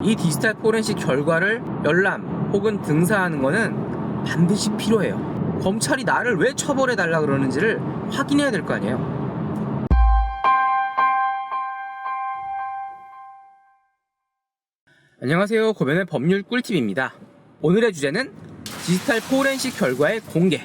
이 디지털 포렌식 결과를 열람 혹은 등사하는 거는 반드시 필요해요. 검찰이 나를 왜 처벌해달라 그러는지를 확인해야 될 거 아니에요. 안녕하세요. 고변의 법률 꿀팁입니다. 오늘의 주제는 디지털 포렌식 결과의 공개.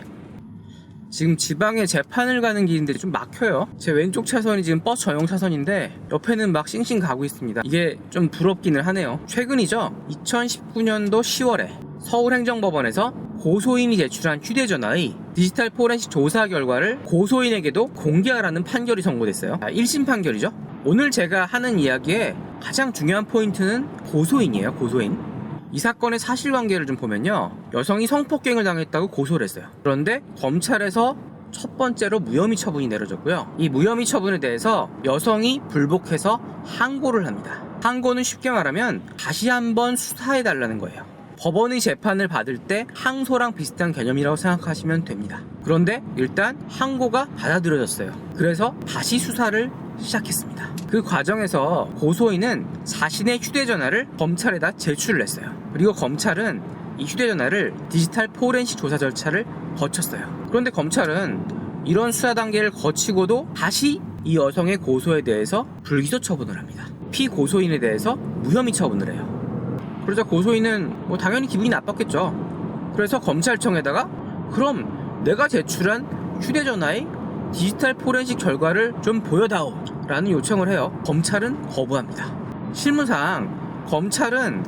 지금 지방에 재판을 가는 길인데 좀 막혀요. 제 왼쪽 차선이 지금 버스 전용 차선인데 옆에는 막 싱싱 가고 있습니다. 이게 좀 부럽기는 하네요. 최근이죠. 2019년도 10월에 서울행정법원에서 고소인이 제출한 휴대전화의 디지털 포렌식 조사 결과를 고소인에게도 공개하라는 판결이 선고됐어요. 1심 판결이죠. 오늘 제가 하는 이야기의 가장 중요한 포인트는 고소인이에요. 고소인. 이 사건의 사실관계를 좀 보면요, 여성이 성폭행을 당했다고 고소를 했어요. 그런데 검찰에서 첫 번째로 무혐의 처분이 내려졌고요. 이 무혐의 처분에 대해서 여성이 불복해서 항고를 합니다. 항고는 쉽게 말하면 다시 한번 수사해달라는 거예요. 법원의 재판을 받을 때 항소랑 비슷한 개념이라고 생각하시면 됩니다. 그런데 일단 항고가 받아들여졌어요. 그래서 다시 수사를 시작했습니다. 그 과정에서 고소인은 자신의 휴대전화를 검찰에다 제출을 했어요. 그리고 검찰은 이 휴대전화를 디지털 포렌식 조사 절차를 거쳤어요. 그런데 검찰은 이런 수사 단계를 거치고도 다시 이 여성의 고소에 대해서 불기소 처분을 합니다. 피고소인에 대해서 무혐의 처분을 해요. 그러자 고소인은 당연히 기분이 나빴겠죠. 그래서 검찰청에다가 그럼 내가 제출한 휴대전화의 디지털 포렌식 결과를 좀 보여다오 라는 요청을 해요. 검찰은 거부합니다. 실무상 검찰은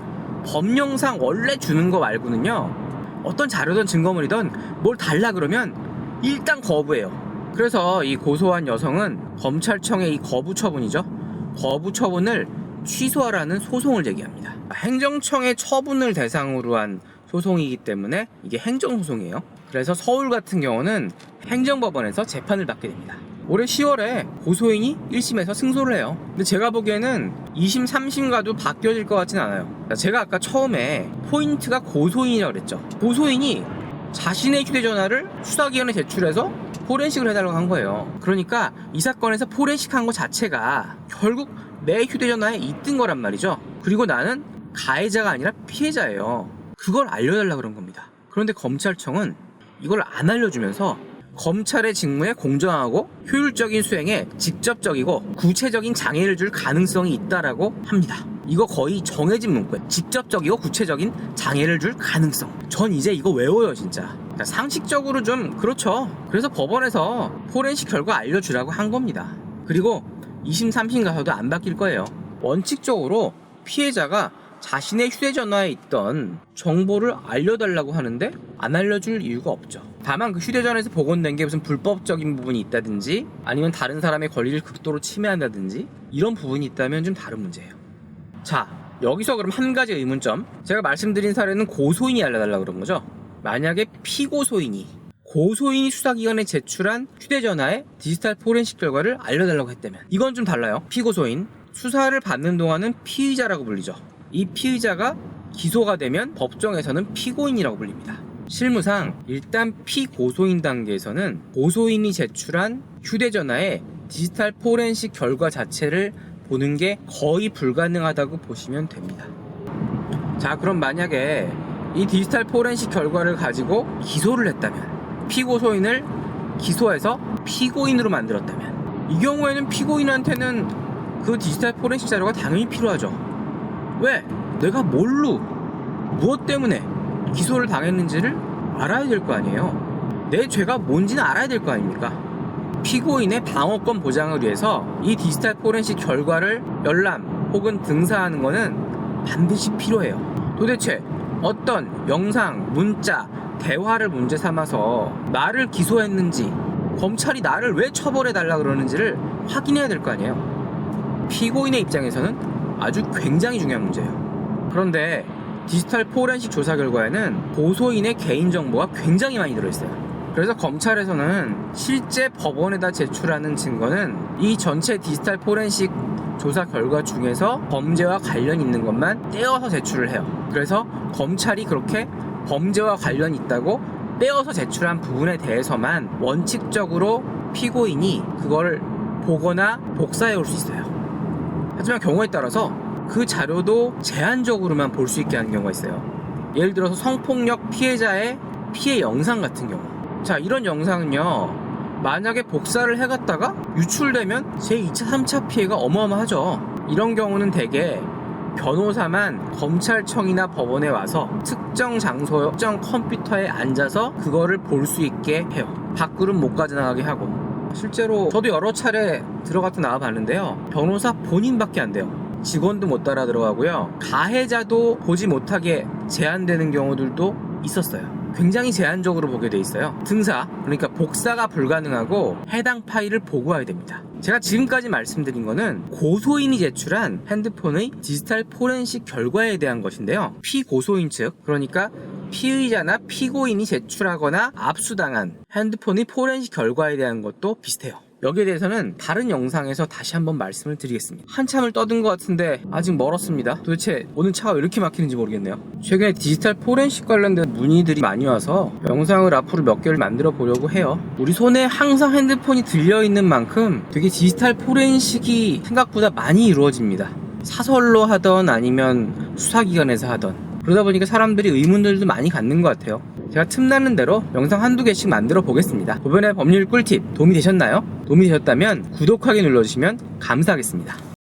법령상 원래 주는 거 말고는요, 어떤 자료든 증거물이든 뭘 달라 그러면 일단 거부해요. 그래서 이 고소한 여성은 검찰청의 이 거부 처분이죠, 거부 처분을 취소하라는 소송을 제기합니다. 행정청의 처분을 대상으로 한 소송이기 때문에 이게 행정소송이에요. 그래서 서울 같은 경우는 행정법원에서 재판을 받게 됩니다. 올해 10월에 고소인이 1심에서 승소를 해요. 근데 제가 보기에는 2심, 3심 가도 바뀌어질 것 같진 않아요. 제가 아까 처음에 포인트가 고소인이라고 그랬죠. 고소인이 자신의 휴대전화를 수사기관에 제출해서 포렌식을 해달라고 한 거예요. 그러니까 이 사건에서 포렌식한 것 자체가 결국 내 휴대전화에 있던 거란 말이죠. 그리고 나는 가해자가 아니라 피해자예요. 그걸 알려달라고 그런 겁니다. 그런데 검찰청은 이걸 안 알려주면서 검찰의 직무에 공정하고 효율적인 수행에 직접적이고 구체적인 장애를 줄 가능성이 있다라고 합니다. 이거 거의 정해진 문구예요. 직접적이고 구체적인 장애를 줄 가능성. 전 이제 이거 외워요, 진짜. 상식적으로 좀 그렇죠. 그래서 법원에서 포렌식 결과 알려주라고 한 겁니다. 그리고 2심, 3심 가서도 안 바뀔 거예요. 원칙적으로 피해자가 자신의 휴대전화에 있던 정보를 알려달라고 하는데 안 알려줄 이유가 없죠. 다만 그 휴대전화에서 복원된 게 무슨 불법적인 부분이 있다든지 아니면 다른 사람의 권리를 극도로 침해한다든지 이런 부분이 있다면 좀 다른 문제예요. 자, 여기서 그럼 한 가지 의문점. 제가 말씀드린 사례는 고소인이 알려달라고 그런 거죠. 만약에 피고소인이 고소인이 수사기관에 제출한 휴대전화의 디지털 포렌식 결과를 알려달라고 했다면 이건 좀 달라요. 피고소인, 수사를 받는 동안은 피의자라고 불리죠. 이 피의자가 기소가 되면 법정에서는 피고인이라고 불립니다. 실무상 일단 피고소인 단계에서는 고소인이 제출한 휴대전화의 디지털 포렌식 결과 자체를 보는 게 거의 불가능하다고 보시면 됩니다. 자, 그럼 만약에 이 디지털 포렌식 결과를 가지고 기소를 했다면, 피고소인을 기소해서 피고인으로 만들었다면, 이 경우에는 피고인한테는 그 디지털 포렌식 자료가 당연히 필요하죠. 왜? 내가 뭘로, 무엇 때문에 기소를 당했는지를 알아야 될 거 아니에요. 내 죄가 뭔지는 알아야 될 거 아닙니까? 피고인의 방어권 보장을 위해서 이 디지털 포렌식 결과를 열람 혹은 등사하는 거는 반드시 필요해요. 도대체 어떤 영상, 문자, 대화를 문제 삼아서 나를 기소했는지, 검찰이 나를 왜 처벌해달라 그러는지를 확인해야 될 거 아니에요. 피고인의 입장에서는 아주 굉장히 중요한 문제예요. 그런데 디지털 포렌식 조사 결과에는 고소인의 개인정보가 굉장히 많이 들어있어요. 그래서 검찰에서는 실제 법원에다 제출하는 증거는 이 전체 디지털 포렌식 조사 결과 중에서 범죄와 관련 있는 것만 떼어서 제출을 해요. 그래서 검찰이 그렇게 범죄와 관련 있다고 떼어서 제출한 부분에 대해서만 원칙적으로 피고인이 그걸 보거나 복사해 올 수 있어요. 하지만 경우에 따라서 그 자료도 제한적으로만 볼 수 있게 하는 경우가 있어요. 예를 들어서 성폭력 피해자의 피해 영상 같은 경우. 자, 이런 영상은요, 만약에 복사를 해갔다가 유출되면 제2차, 3차 피해가 어마어마하죠. 이런 경우는 대개 변호사만 검찰청이나 법원에 와서 특정 장소, 특정 컴퓨터에 앉아서 그거를 볼 수 있게 해요. 밖으로는 못 가져나가게 하고. 실제로 저도 여러 차례 들어갔다 나와봤는데요, 변호사 본인밖에 안 돼요. 직원도 못 따라 들어가고요, 가해자도 보지 못하게 제한되는 경우들도 있었어요. 굉장히 제한적으로 보게 돼 있어요. 등사, 그러니까 복사가 불가능하고 해당 파일을 보고해야 됩니다. 제가 지금까지 말씀드린 거는 고소인이 제출한 핸드폰의 디지털 포렌식 결과에 대한 것인데요, 피고소인 측, 그러니까 피의자나 피고인이 제출하거나 압수당한 핸드폰의 포렌식 결과에 대한 것도 비슷해요. 여기에 대해서는 다른 영상에서 다시 한번 말씀을 드리겠습니다. 한참을 떠든 것 같은데 아직 멀었습니다. 도대체 오늘 차가 왜 이렇게 막히는지 모르겠네요. 최근에 디지털 포렌식 관련된 문의들이 많이 와서 영상을 앞으로 몇 개를 만들어 보려고 해요. 우리 손에 항상 핸드폰이 들려있는 만큼 되게 디지털 포렌식이 생각보다 많이 이루어집니다. 사설로 하던 아니면 수사기관에서 하던. 그러다 보니까 사람들이 의문들도 많이 갖는 것 같아요. 제가 틈나는 대로 영상 한두 개씩 만들어 보겠습니다. 이번에 법률 꿀팁 도움이 되셨나요? 도움이 되셨다면 구독하기 눌러주시면 감사하겠습니다.